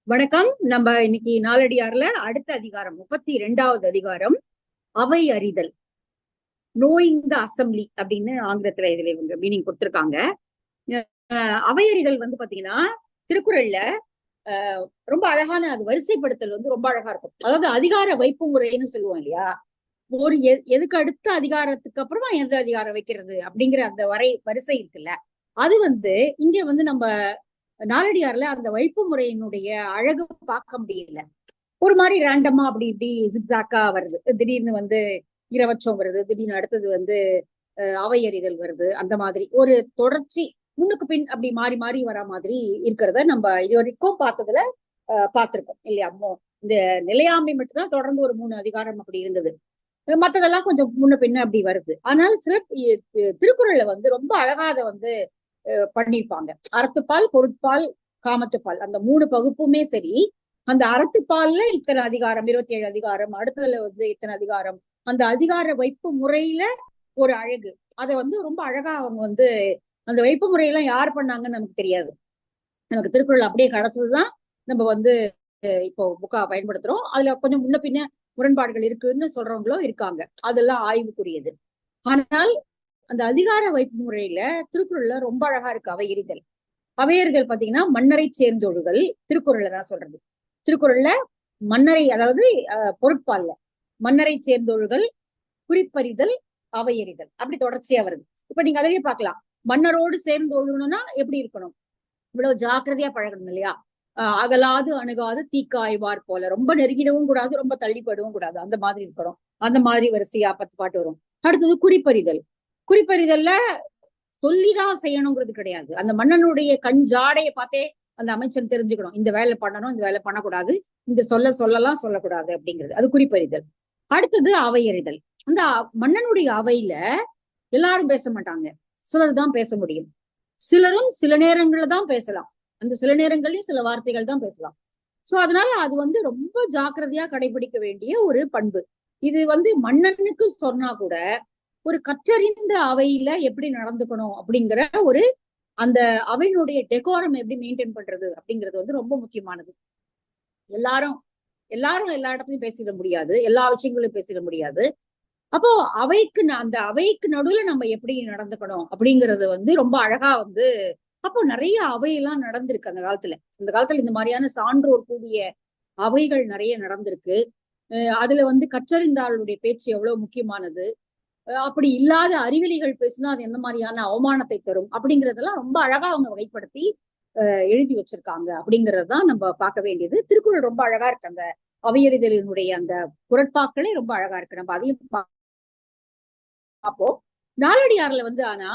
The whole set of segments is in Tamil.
வணக்கம். நம்ம இன்னைக்கு நாலடியார்ல அடுத்த அதிகாரம் 32வது அதிகாரம் அவை அறிதல். நோயிங் த அசம்பிளி அப்படின்னு ஆங்கிலத்துல இதுல இவங்க மீனிங் கொடுத்திருக்காங்க. அவை அறிதல் வந்து பாத்தீங்கன்னா திருக்குறள்ல ரொம்ப அழகான அது வரிசைப்படுத்தல் வந்து ரொம்ப அழகா இருக்கும். அதாவது அதிகார வைப்பு முறைன்னு சொல்லுவோம் இல்லையா. ஒரு எதுக்கு அடுத்த அதிகாரத்துக்கு அப்புறமா எந்த அதிகாரம் வைக்கிறது அப்படிங்கிற அந்த வரிசை இருக்குல்ல. அது வந்து இங்க வந்து நம்ம நாலடியார்ல அந்த வைப்பு முறையினுடைய அழகு பார்க்க முடியல. ஒரு மாதிரி ரேண்டமா அப்படி இப்படி ஜிக்ஸாக்கா வருது. திடீர்னு வந்து இரவச்சம் வருது, திடீர்னு அடுத்தது வந்து அவையறிதல் வருது. அந்த மாதிரி ஒரு தொடர்ச்சி முன்னுக்கு பின் அப்படி மாறி மாறி வர மாதிரி இருக்கிறத நம்ம இது வரைக்கும் பார்த்ததுல பார்த்திருக்கோம் இல்லையா. இந்த நிலையாமை மட்டும்தான் தொடர்ந்து ஒரு 3 அதிகாரம் அப்படி இருந்தது. மத்ததெல்லாம் கொஞ்சம் முன்ன பின்ன அப்படி வருது. ஆனால் திருக்குறள்ல வந்து ரொம்ப அழகா அதை வந்து பண்ணியிருப்பாங்க. அறத்துப்பால், பொருட்பால், காமத்துப்பால் அந்த 3 பகுப்புமே சரி. அந்த அறத்துப்பால்ல இத்தனை அதிகாரம், 27 அதிகாரம், அடுத்ததுல வந்து இத்தனை அதிகாரம், அந்த அதிகார வைப்பு முறையில ஒரு அழகு. அதை வந்து ரொம்ப அழகா அவங்க வந்து அந்த வைப்பு முறையெல்லாம் யார் பண்ணாங்கன்னு நமக்கு தெரியாது. நமக்கு திருக்குறள் அப்படியே கிடைச்சதுதான் நம்ம வந்து இப்போ புக்கா பயன்படுத்துறோம். அதுல கொஞ்சம் முன்ன பின்ன முரண்பாடுகள் இருக்குன்னு சொல்றவங்களும் இருக்காங்க. அதெல்லாம் ஆய்வுக்குரியது. ஆனால் அந்த அதிகார வைப்பு முறையில திருக்குறள்ல ரொம்ப அழகா இருக்கு அவையறிதல். அவையறிதல் பாத்தீங்கன்னா மன்னரை சேர்ந்தொழுகல். திருக்குறள்ல தான் சொல்றது. திருக்குறள்ல மன்னரை, அதாவது பொருட்பால்ல மன்னரை சேர்ந்தொழுகல், குறிப்பறிதல், அவையறிதல் அப்படி தொடர்ச்சியா வருது. இப்ப நீங்க அதையே பார்க்கலாம். மன்னரோடு சேர்ந்து ஒழுகணும்னா எப்படி இருக்கணும்? இவ்வளவு ஜாக்கிரதையா பழகணும் இல்லையா. அகலாது அணுகாது தீக்காய்வார் போல, ரொம்ப நெருங்கிடவும் கூடாது, ரொம்ப தள்ளிப்படவும் கூடாது, அந்த மாதிரி இருக்கணும். அந்த மாதிரி வரிசையா 10 பாட்டு வரும். அடுத்தது குறிப்பறிதல். குறிப்பறிதல்ல சொல்லிதான் செய்யணுங்கிறது கிடையாது. அந்த மன்னனுடைய கண் ஜாடையை பார்த்தே அந்த அமைச்சன் தெரிஞ்சுக்கணும். இந்த வேலை பண்ணணும், இந்த வேலை பண்ணக்கூடாது, இந்த சொல்லலாம் சொல்லக்கூடாது அப்படிங்கிறது அது குறிப்பறிதல். அடுத்தது அவையறிதல். அந்த மன்னனுடைய அவையில எல்லாரும் பேச மாட்டாங்க. சிலர் தான் பேச முடியும். சிலரும் சில நேரங்கள்ல தான் பேசலாம். அந்த சில நேரங்களையும் சில வார்த்தைகள் தான் பேசலாம். சோ அதனால அது வந்து ரொம்ப ஜாக்கிரதையா கடைபிடிக்க வேண்டிய ஒரு பண்பு. இது வந்து மன்னனுக்கு சொன்னா கூட ஒரு கற்றறிந்த அவையில எப்படி நடந்துக்கணும் அப்படிங்கிற ஒரு அந்த அவையினுடைய டெக்கோரம் எப்படி மெயின்டைன் பண்றது அப்படிங்கிறது வந்து ரொம்ப முக்கியமானது. எல்லாரும் எல்லாரும் எல்லா இடத்துலயும் பேசிட முடியாது, எல்லா விஷயங்களும் பேசிட முடியாது. அப்போ அந்த அவைக்கு நடுவுல நம்ம எப்படி நடந்துக்கணும் அப்படிங்கறது வந்து ரொம்ப அழகா வந்து அப்போ நிறைய அவையெல்லாம் நடந்திருக்கு அந்த காலத்துல. அந்த காலத்துல இந்த மாதிரியான சான்றோர் கூடிய அவைகள் நிறைய நடந்திருக்கு. அதுல வந்து கற்றறிந்தாளுடைய பேச்சு எவ்வளவு முக்கியமானது, அப்படி இல்லாத அறிவிலிகள் பேசினா அது எந்த மாதிரியான அவமானத்தை தரும் அப்படிங்கறதெல்லாம் ரொம்ப அழகா அவங்க வகைப்படுத்தி எழுதி வச்சிருக்காங்க. அப்படிங்கறதுதான் நம்ம பார்க்க வேண்டியது. திருக்குறள் ரொம்ப அழகா இருக்கு. அந்த அவையறிதலினுடைய அந்த குரட்பாக்களே ரொம்ப அழகா இருக்கு. நம்ம அதையும் பார்ப்போம். நாலடியார்ல வந்து ஆனா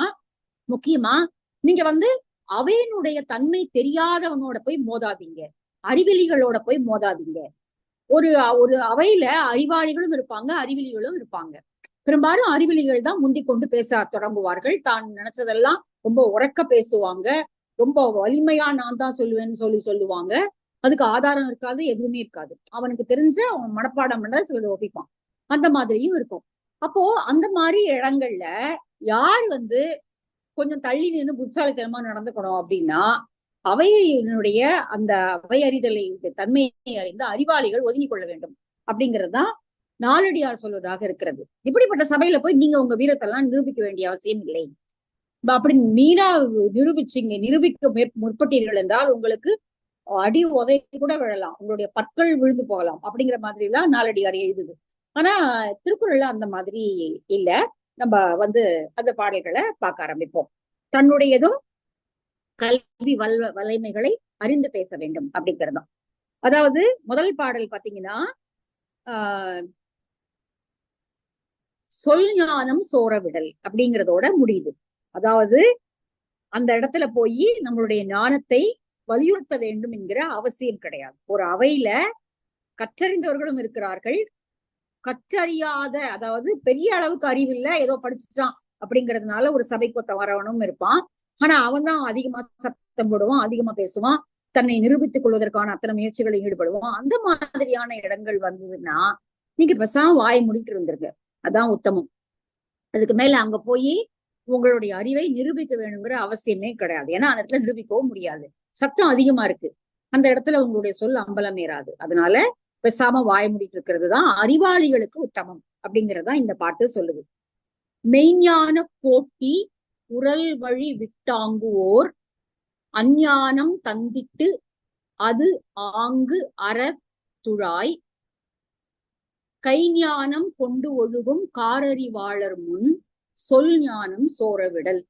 முக்கியமா நீங்க வந்து அவையினுடைய தன்மை தெரியாதவனோட போய் மோதாதீங்க, அறிவிலிகளோட போய் மோதாதீங்க. ஒரு ஒரு அவையில அறிவாளிகளும் இருப்பாங்க, அறிவிலிகளும் இருப்பாங்க. பெரும்பாலும் அறிவிலிகள் தான் முந்திக் கொண்டு பேச தொடங்குவார்கள். தான் நினைச்சதெல்லாம் ரொம்ப உரக்க பேசுவாங்க. ரொம்ப வலிமையா நான் தான் சொல்லுவேன்னு சொல்லுவாங்க. அதுக்கு ஆதாரம் இருக்காது, எதுவுமே இருக்காது. அவனுக்கு தெரிஞ்ச அவன் மனப்பாடம் பண்ண சிலது ஒப்பிப்பான். அந்த மாதிரியும் இருக்கும். அப்போ அந்த மாதிரி இடங்கள்ல யார் வந்து கொஞ்சம் தள்ளி நின்று புத்திசாலித்தனமா நடந்துக்கணும் அப்படின்னா, அவையினுடைய அந்த அவை அறிதலை தன்மையை அறிந்த அறிவாளிகள் ஒதுங்கிக் கொள்ள வேண்டும் அப்படிங்கிறதுதான் நாலடியார் சொல்வதாக இருக்கிறது. இப்படிப்பட்ட சபையில போய் நீங்க உங்க வீரத்தெல்லாம் நிரூபிக்க வேண்டிய அவசியம் இல்லை. அப்படி மீனா நிரூபிச்சீங்க, நிரூபிக்க முற்பட்டீர்கள் என்றால் உங்களுக்கு அடி உதை கூட விழலாம், உங்களுடைய பற்கள் விழுந்து போகலாம் அப்படிங்கிற மாதிரி எல்லாம் நாலடியார் எழுதுது. ஆனா திருக்குறள்ல அந்த மாதிரி இல்ல. நம்ம வந்து அந்த பாடல்களை பார்க்க ஆரம்பிப்போம். தன்னுடையதும் கல்வி வலைமைகளை அறிந்து பேச வேண்டும் அப்படிங்கிறதும். அதாவது முதல் பாடல் பாத்தீங்கன்னா ஆஹ் சொல் ஞானம் சோரவிடல் அப்படிங்கிறதோட முடியுது. அதாவது அந்த இடத்துல போய் நம்மளுடைய ஞானத்தை வலியுறுத்த வேண்டும் என்கிற அவசியம் கிடையாது. ஒரு அவையில கற்றறிந்தவர்களும் இருக்கிறார்கள், கற்றறியாத, அதாவது பெரிய அளவுக்கு அறிவில்லை, ஏதோ படிச்சுட்டான் அப்படிங்கிறதுனால ஒரு சபைக்கு வரவனும் இருப்பான். ஆனா அவன் தான் அதிகமா சத்தம் போடுவான், அதிகமா பேசுவான், தன்னை நிரூபித்துக் கொள்வதற்கான அத்தனை முயற்சிகளில் ஈடுபடுவான். அந்த மாதிரியான இடங்கள் வந்ததுன்னா நீங்க பேசாம வாய் முடிட்டு இருந்துருங்க, அதான் உத்தமம். அதுக்கு மேல அங்க போய் உங்களுடைய அறிவை நிரூபிக்க வேணுங்கிற அவசியமே கிடையாது. ஏன்னா அந்த இடத்துல நிரூபிக்கவும் முடியாது, சத்தம் அதிகமா இருக்கு. அந்த இடத்துல உங்களுடைய சொல் அம்பலம் ஏறாது. அதனால பேசாம வாய மூடிட்டு இருக்கிறது தான் அறிவாளிகளுக்கு உத்தமம் அப்படிங்கறதுதான் இந்த பாட்டு சொல்லுது. மெய்ஞான கோட்டி உரல் வழி விட்டாங்குவோர் அஞ்ஞானம் தந்திட்டு அது ஆங்கு அற துழாய் கைஞானம் கொண்டு ஒழுகும் காரறிவாளர் முன் சொல் ஞானம் சோரவிடல்.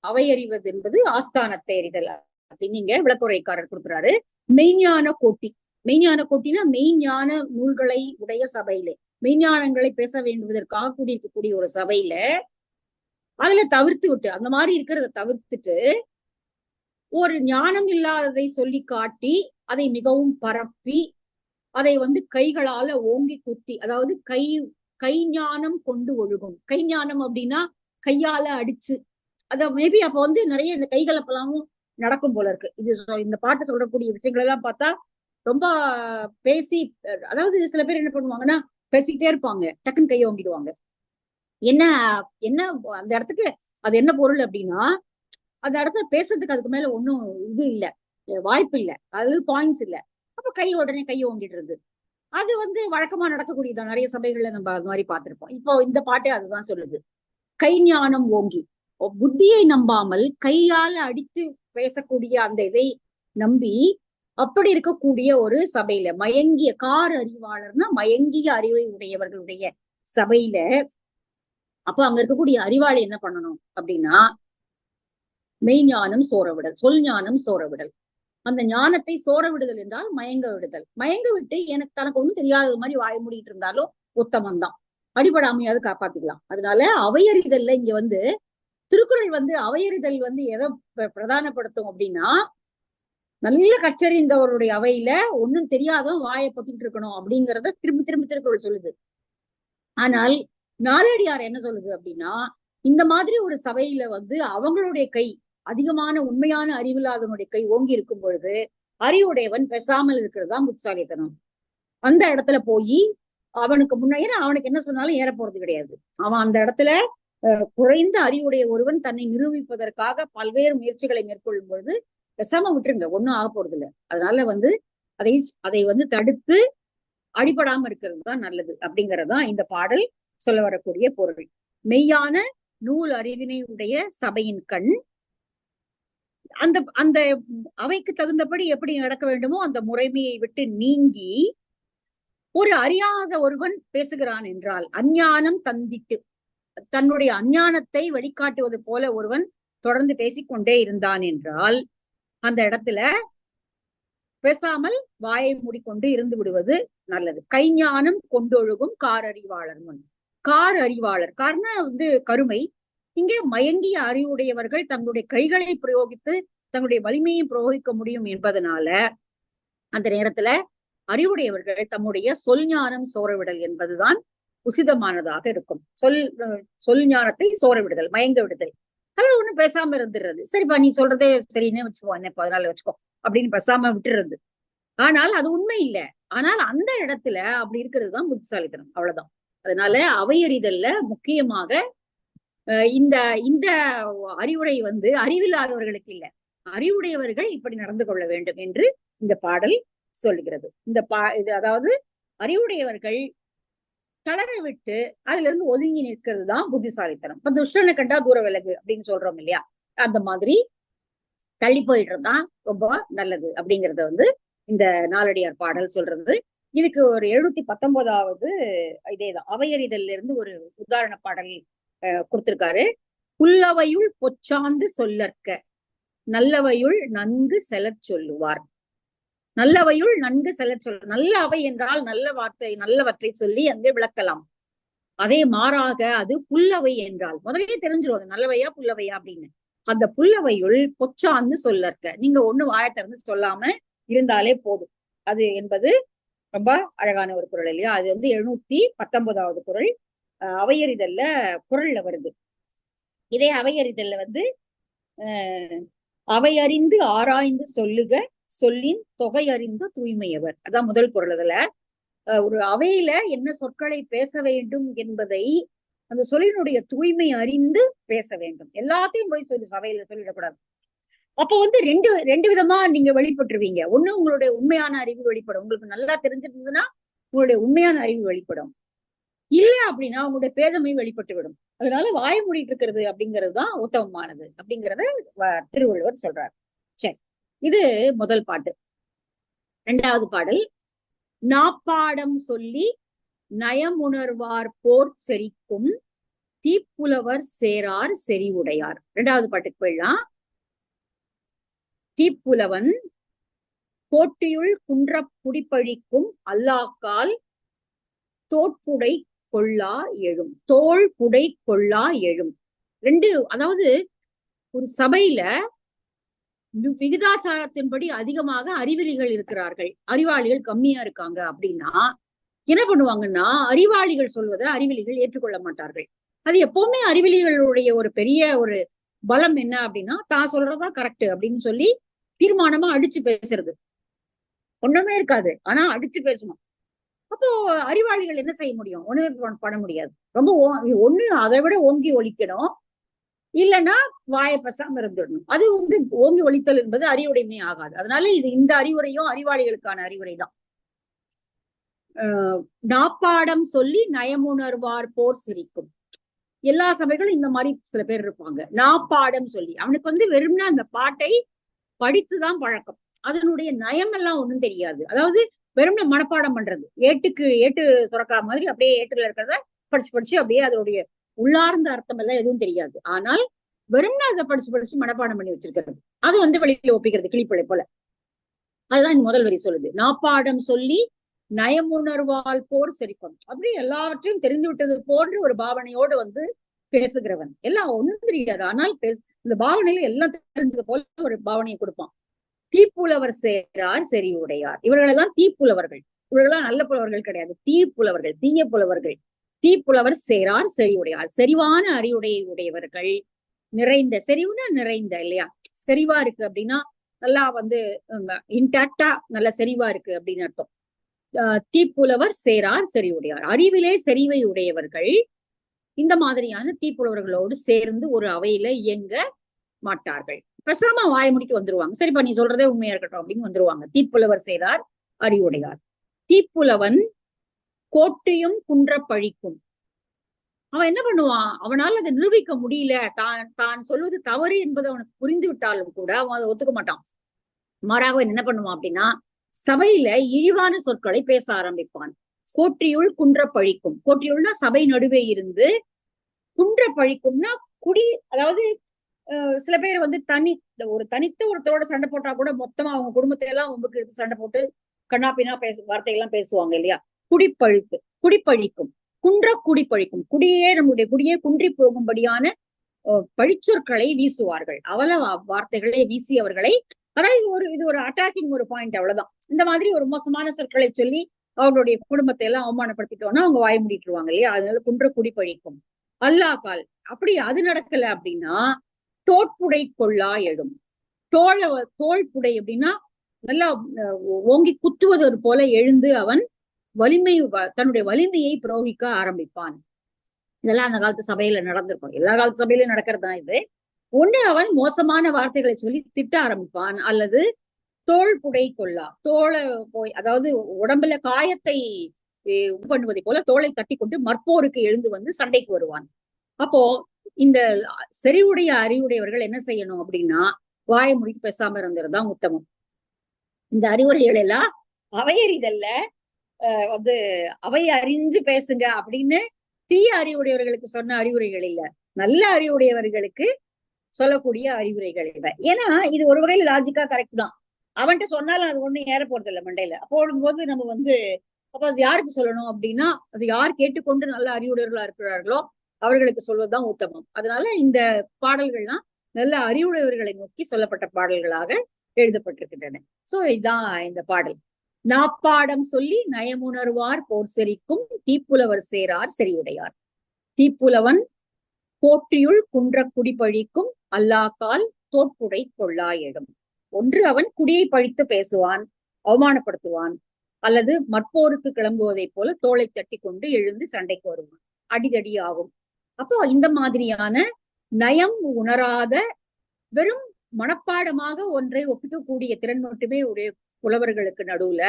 அவையறிவது என்பது ஆஸ்தானத்தை அறிதல் அப்படின்னு நீங்க விளக்குரைக்காரர் கொடுக்குறாரு. மெய்ஞான கோட்டி, மெய்ஞான கோட்டினா மெய்ஞான நூல்களை உடைய சபையிலே மெய்ஞானங்களை பேச வேண்டுவதற்காக கூடியிருக்கக்கூடிய ஒரு சபையில அதுல தவிர்த்து விட்டு, அந்த மாதிரி இருக்கிறத தவிர்த்துட்டு ஒரு ஞானம் இல்லாததை சொல்லி காட்டி அதை மிகவும் பரப்பி அதை கைகளால ஓங்கி குத்தி, அதாவது கை ஞானம் கொண்டு ஒழுகும். கை ஞானம் அப்படின்னா கையால அடிச்சு, அத மேபி அப்ப நிறைய இந்த கைகள் அப்பெல்லாமும் நடக்கும் போல இருக்கு. இது இந்த பாட்டு சொல்லக்கூடிய விஷயங்கள் எல்லாம் பார்த்தா ரொம்ப பேசி, அதாவது சில பேர் என்ன பண்ணுவாங்கன்னா பேசிக்கிட்டே இருப்பாங்க, டக்குன்னு கையை ஓங்கிடுவாங்க. என்ன என்ன அந்த இடத்துக்கு அது என்ன பொருள் அப்படின்னா, அந்த இடத்துல பேசுறதுக்கு அதுக்கு மேல ஒன்னும் இது இல்ல, வாய்ப்பு இல்ல, அது பாயிண்ட்ஸ் இல்ல. அப்ப உடனே கையை ஓங்கிடுறது அது வழக்கமா நடக்கக்கூடியதான். நிறைய சபைகள்ல நம்ம அது மாதிரி பார்த்திருப்போம். இப்போ இந்த பாட்டே அதுதான் சொல்லுது. கை ஞானம் ஓங்கி, புத்தியை நம்பாமல் கையால அடித்து பேசக்கூடிய அந்த இதை நம்பி அப்படி இருக்கக்கூடிய ஒரு சபையில மயங்கிய அறிவாளர்னா மயங்கிய அறிவை உடையவர்களுடைய சபையில, அப்ப அங்க இருக்கக்கூடிய அறிவாளி என்ன பண்ணணும் அப்படின்னா மெய்ஞானம் சோரவிடல், சொல் ஞானம் சோரவிடல். அந்த ஞானத்தை சோர விடுதல் என்றால் மயங்க விடுதல். மயங்க விட்டு எனக்கு தனக்கு ஒண்ணும் தெரியாதது மாதிரி வாய மூடிட்டு இருந்தாலும் உத்தமம் தான், அடிபடாமையாவது காப்பாத்திக்கலாம். அதனால அவையறிதல்ல இங்க திருக்குறள் அவையறிதல் எதை பிரதானப்படுத்தும் அப்படின்னா, நல்ல கற்றறிந்தவருடைய அவையில ஒன்னும் தெரியாதவன் வாயை பொத்திட்டு இருக்கணும் அப்படிங்கறத திரும்பி திரும்பி திருக்குறள் சொல்லுது. ஆனால் நாலடியார் என்ன சொல்லுது அப்படின்னா, இந்த மாதிரி ஒரு சபையில அவங்களுடைய கை அதிகமான உண்மையான அறிவில்லாதவனுடைய கை ஓங்கி இருக்கும் பொழுது அறிவுடையவன் பேசாமல் இருக்கிறது தான் புத்திசாலித்தனம். அந்த இடத்துல போய் அவனுக்கு முன்ன அவனுக்கு என்ன சொன்னாலும் ஏற போறது கிடையாது. அவன் அந்த இடத்துல குறைந்த அறிவுடைய ஒருவன் தன்னை நிரூபிப்பதற்காக பல்வேறு முயற்சிகளை மேற்கொள்ளும் பொழுது பேசாம விட்டுருங்க, ஒன்னும் ஆக போறது இல்லை. அதனால அதை அதை தடுத்து அடிபடாம இருக்கிறது தான் நல்லது அப்படிங்கறதுதான் இந்த பாடல் சொல்ல வரக்கூடிய பொருள். மெய்யான நூல் அறிவினை உடைய சபையின் கண் அந்த அந்த அவைக்கு தகுந்தபடி எப்படி நடக்க வேண்டுமோ அந்த முறைமையை விட்டு நீங்கி ஒரு அறியாத ஒருவன் பேசுகிறான் என்றால், அஞ்ஞானம் தந்திட்டு தன்னுடைய அஞ்ஞானத்தை வெளிக்காட்டுவது போல ஒருவன் தொடர்ந்து பேசிக்கொண்டே இருந்தான் என்றால் அந்த இடத்துல பேசாமல் வாயை மூடிக்கொண்டு இருந்து விடுவது நல்லது. கைஞானம் கொண்டொழுகும் காரறிவாளர் முன். அறிவாளர் காரண கருமை. இங்கே மயங்கிய அறிவுடையவர்கள் தங்களுடைய கைகளை பிரயோகித்து தங்களுடைய வலிமையை பிரயோகிக்க முடியும் என்பதனால அந்த நேரத்துல அறிவுடையவர்கள் தம்முடைய சொல் ஞானம் சோரவிடல் என்பதுதான் உசிதமானதாக இருக்கும். சொல் ஞானத்தை சோர விடுதல், மயங்க விடுதல். அதனால ஒண்ணு பேசாம இருந்துடுறது. சரிப்பா நீ சொல்றதே சரின்னு வச்சுக்கோ, என்ன அதனால வச்சுக்கோ அப்படின்னு பேசாம விட்டுறது. ஆனால் அது உண்மை இல்லை. ஆனால் அந்த இடத்துல அப்படி இருக்கிறது தான் புத்திசாலித்தனம், அவ்வளவுதான். அதனால அவையறிதல்ல முக்கியமாக இந்த இந்த அறிவுரை அறிவில்லாதவர்களுக்கு இல்ல, அறிவுடையவர்கள் இப்படி நடந்து கொள்ள வேண்டும் என்று இந்த பாடல் சொல்லுகிறது. இது அதாவது அறிவுடையவர்கள் தளர விட்டு அதுல இருந்து ஒதுங்கி நிற்கிறது தான் புத்திசாலித்தனம். இப்ப துஷ்டனை கண்டா தூர விலகு அப்படின்னு சொல்றோம் இல்லையா, அந்த மாதிரி தள்ளி போயிடுறதுதான் ரொம்ப நல்லது அப்படிங்கறத இந்த நாலடியார் பாடல் சொல்றது. இதுக்கு ஒரு 719வது இதேதான் அவையறிதல்ல இருந்து ஒரு உதாரண பாடல் கொடுத்திருக்காரு. புல்லவையுள் பொச்சாந்து சொல்லற்க நல்லவையுள் நன்கு செலச் சொல்லுவார். நல்லவையுள் நன்கு செலச் நல்ல அவை என்றால் நல்ல வார்த்தை நல்லவற்றை சொல்லி அங்கே விளக்கலாம். அதே மாறாக அது புல்லவை என்றால் முதலே தெரிஞ்சிருவாங்க நல்லவையா புல்லவையா அப்படின்னு. அந்த புல்லவையுள் பொச்சாந்து சொல்லற்க, நீங்க ஒண்ணு வாயத்திறந்து சொல்லாம இருந்தாலே போதும். அது என்பது ரொம்ப அழகான ஒரு குறள் இல்லையா. அது 719வது குறள் அவையறிதல்ல குறள்ல வருது. இதே அவையறிதல்ல அவையறிந்து ஆராய்ந்து சொல்லுக சொல்லின் தொகை அறிந்த தூய்மையவர், அதான் முதல் குறள். அதுல ஒரு அவையில என்ன சொற்களை பேச வேண்டும் என்பதை அந்த சொல்லினுடைய தூய்மை அறிந்து பேச வேண்டும். எல்லாத்தையும் போய் சபையில சொல்லிடக்கூடாது. அப்போ ரெண்டு ரெண்டு விதமா நீங்க வெளிப்பட்டுருவீங்க. ஒண்ணு, உங்களுடைய உண்மையான அறிவு வெளிப்படும். உங்களுக்கு நல்லா தெரிஞ்சிருந்ததுன்னா உங்களுடைய உண்மையான அறிவு வெளிப்படும். இல்ல அப்படின்னா உங்களுடைய பேதமை வெளிப்பட்டு விடும். அதனால வாய மூடிட்டு இருக்கிறது அப்படிங்கிறது தான் உத்தமமானது அப்படிங்கறத திருவள்ளுவர் சொல்றார். சரி, இது முதல் பாட்டு. இரண்டாவது பாடல், நாப்பாடம் சொல்லி நயமுணர்வார் போர் செரிக்கும் தீப்புலவர் சேரார் செறிவுடையார். இரண்டாவது பாட்டுக்கு போயிடலாம். தீப்புலவன் கோட்டியுள் குன்ற புடிப்பழிக்கும் அல்லாக்கால் தோட்புடை கொள்ளா எழும். தோல் புடை கொள்ளா எழும். ரெண்டு, அதாவது ஒரு சபையில விகிதாச்சாரத்தின்படி அதிகமாக அறிவிலிகள் இருக்கிறார்கள், அறிவாளிகள் கம்மியா இருக்காங்க அப்படின்னா என்ன பண்ணுவாங்கன்னா, அறிவாளிகள் சொல்வதை அறிவிலிகள் ஏற்றுக்கொள்ள மாட்டார்கள். அது எப்பவுமே அறிவிலிகளுடைய ஒரு பெரிய ஒரு பலம் என்ன அப்படின்னா, தான் சொல்றதா கரெக்ட் அப்படின்னு சொல்லி தீர்மானமா அடிச்சு பேசுறது. ஒண்ணுமே இருக்காது, ஆனா அடிச்சு பேசணும். அப்போ அறிவாளிகள் என்ன செய்ய முடியும்? ஒண்ணுமே பண்ண முடியாது. ரொம்ப ஒண்ணு அதை விட ஓங்கி ஒலிக்கணும், இல்லைன்னா வாயை பசாம இருந்துடணும். அது ஓங்கி ஒலித்தல் என்பது அறிவுடைமை ஆகாது. அதனால இந்த அறிவுரையும் அறிவாளிகளுக்கான அறிவுரை தான். நாப்பாடம் சொல்லி நயமுணர்வார் போர் சிரிக்கும். எல்லா சபைகளும் இந்த மாதிரி சில பேர் இருப்பாங்க. நாப்பாடம் சொல்லி அவனுக்கு வெறும்னா அந்த பாட்டை படித்துதான் பழக்கம். அதனுடைய நயம் எல்லாம் ஒண்ணும் தெரியாது. அதாவது வெறும்னா மனப்பாடம் பண்றது, ஏட்டு துறக்கா மாதிரி அப்படியே ஏட்டுல இருக்கிறத படிச்சு அப்படியே அதோடைய உள்ளார்ந்த அர்த்தம் எல்லாம் எதுவும் தெரியாது. ஆனால் வெறும்னா அதை படிச்சு மனப்பாடம் பண்ணி வச்சிருக்கிறது, அது வெளியில ஒப்பிக்கிறது கிளிப்பிள்ளை போல. அதுதான் முதல் வரி சொல்லுது. நாப்பாடம் சொல்லி நயமுணர்வால் போர் செரிக்கும். அப்படி எல்லாவற்றையும் தெரிந்து விட்டது போன்று ஒரு பாவனையோடு பேசுகிறவன். எல்லாம் ஒண்ணும் தெரியாது, ஆனால் இந்த பாவனையில எல்லாம் தெரிஞ்சது போல ஒரு பாவனையை கொடுப்பான். தீப்புலவர் சேரார் செறி உடையார். இவர்களெல்லாம் தீப்புலவர்கள். இவர்களெல்லாம் நல்ல புலவர்கள் கிடையாது, தீப்புலவர்கள், தீய புலவர்கள். தீப்புலவர் சேரார் செறி உடையார். செறிவான உடையவர்கள். நிறைந்த, செறிவுனா நிறைந்த இல்லையா? செறிவா இருக்கு அப்படின்னா நல்லா இன்டாக்டா நல்ல செறிவா இருக்கு அப்படின்னு அர்த்தம். தீப்புலவர் சேரார் செறிவுடையார். அறிவிலே செறிவை உடையவர்கள் இந்த மாதிரியான தீப்புலவர்களோடு சேர்ந்து ஒரு அவையில இயங்க மாட்டார்கள். பிரசாம வாய முடிட்டு வந்துருவாங்க. சரிப்பா, நீ சொல்றதே உண்மையா இருக்கட்டும் அப்படின்னு வந்துருவாங்க. தீப்புலவர் சேரார் அறிவுடையார். தீப்புலவன் கோட்டையும் குன்ற பழிக்கும். அவன் என்ன பண்ணுவான்? அவனால் அதை நிரூபிக்க முடியல, தான் சொல்வது தவறு என்பது அவனுக்கு புரிந்து விட்டாலும் கூட அவன் அதை ஒத்துக்க மாட்டான். மாறாக என்ன பண்ணுவான் அப்படின்னா, சபையில இழிவான சொற்களை பேச ஆரம்பிப்பான். கோட்டியுள் குன்ற பழிக்கும். கோட்டியுள்னா சபை நடுவே இருந்து, குன்ற பழிக்கும்னா குடி. அதாவது சில பேர் ஒரு தனித்த ஒருத்தரோட சண்டை போட்டா கூட மொத்தமா அவங்க குடும்பத்தை எல்லாம் உங்களுக்கு எடுத்து சண்டை போட்டு கண்ணாப்பினா வார்த்தைகள்லாம் பேசுவாங்க இல்லையா? குடிப்பழிக்கும். குன்ற குடிப்பழிக்கும். நம்முடைய குடியே குன்றி போகும்படியான பழிச்சொற்களை வீசுவார்கள். வார்த்தைகளை வீசி அவர்களை, அதாவது இது ஒரு அட்டாக்கிங் ஒரு பாயிண்ட், அவ்வளவுதான். இந்த மாதிரி ஒரு மோசமான சொற்களை சொல்லி அவர்களுடைய குடும்பத்தை எல்லாம் அவமானப்படுத்திட்டோம்னா அவங்க வாய முடிட்டுருவாங்க இல்லையா? அதனால குன்ற குடிப்பழிக்கும். அல்லாக்கால் அப்படி அது நடக்கல அப்படின்னா தோட்புடை கொள்ளா எழும். தோல் புடை அப்படின்னா நல்லா ஓங்கி குத்துவது போல எழுந்து அவன் தன்னுடைய வலிமையை புரோகிக்க ஆரம்பிப்பான். இதெல்லாம் அந்த காலத்து சபையில நடந்திருக்கும். எல்லா காலத்து சபையிலும் நடக்கிறது தான் இது. ஒண்ணு, அவன் மோசமான வார்த்தைகளை சொல்லி திட்ட ஆரம்பிப்பான், அல்லது தோல் புடை கொள்ளா, தோலை போய், அதாவது உடம்புல காயத்தை பண்ணுவதை போல தோலை தட்டி கொண்டு மற்போருக்கு எழுந்து சண்டைக்கு வருவான். அப்போ இந்த செறிவுடைய அறிவுடையவர்கள் என்ன செய்யணும் அப்படின்னா, வாயை முடிக்கு பேசாம இருந்ததுதான் உத்தமம். இந்த அறிவுரைகள் எல்லாம் அவையறிதல்ல அவை அறிஞ்சு பேசுங்க அப்படின்னு தீய அறிவுடையவர்களுக்கு சொன்ன அறிவுரைகள் இல்ல, நல்ல அறிவுடையவர்களுக்கு சொல்லக்கூடிய அறிவுரைகள் இவை. ஏன்னா இது ஒரு வகையில லாஜிக்கா கரெக்ட் தான். அவன்கிட்ட சொன்னாலும் அது ஒண்ணு ஏற போறது இல்லை மண்டையில. போடும்போது நம்ம அப்ப அது யாருக்கு சொல்லணும் அப்படின்னா, அது யார் கேட்டுக்கொண்டு நல்ல அறிவுடையவர்களா இருக்கிறார்களோ அவர்களுக்கு சொல்வதுதான் உத்தமம். அதனால இந்த பாடல்கள்லாம் நல்ல அறிவுடையவர்களை நோக்கி சொல்லப்பட்ட பாடல்களாக எழுதப்பட்டிருக்கின்றன. சோ இதுதான் இந்த பாடல். நாப்பாடம் சொல்லி நயமுணர்வார் போர் செரிக்கும் தீப்புலவர் சேரார் செறிவுடையார். தீப்புலவன் கோட்டியுள் குன்ற குடிப்பழிக்கும் அல்லாக்கால் தோட்புடை கொள்ளா எழும். ஒன்று, அவன் குடியை பழித்து பேசுவான், அவமானப்படுத்துவான், அல்லது மற்போருக்கு கிளம்புவதை போல தோளை தட்டி கொண்டு எழுந்து சண்டைக்கு வருவான். அடிதடி ஆகும். அப்போ இந்த மாதிரியான நயம் உணராத வெறும் மனப்பாடமாக ஒன்றை ஒப்பிக்கக்கூடிய திறன் மட்டுமே உடைய புலவர்களுக்கு நடுவுல